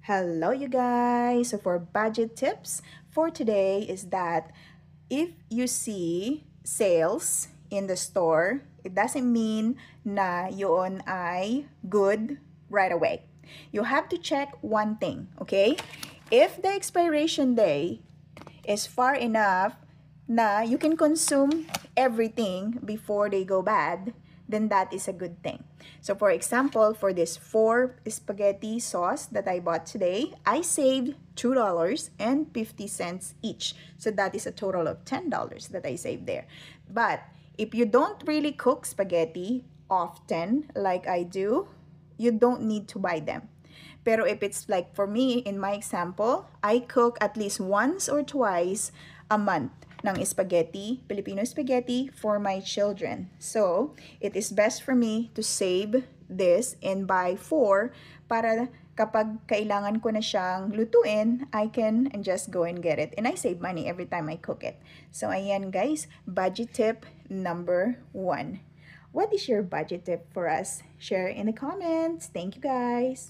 Hello, you guys. So, for budget tips for today is that if you see sales in the store, it doesn't mean na yun ay good right away. You have to check one thing, okay? If the expiration day is far enough na you can consume everything before they go bad, then that is a good thing. So for example, for this 4 spaghetti sauce that I bought today, I saved $2.50 each. So that is a total of $10 that I saved there. But if you don't really cook spaghetti often like I do, you don't need to buy them. Pero if it's like for me, in my example, I cook at least once or twice a month ng spaghetti, Filipino spaghetti for my children. So, it is best for me to save this and buy 4 para kapag kailangan ko na siyang lutuin, I can just go and get it. And I save money every time I cook it. So, ayan guys, budget tip number 1. What is your budget tip for us? Share in the comments. Thank you guys.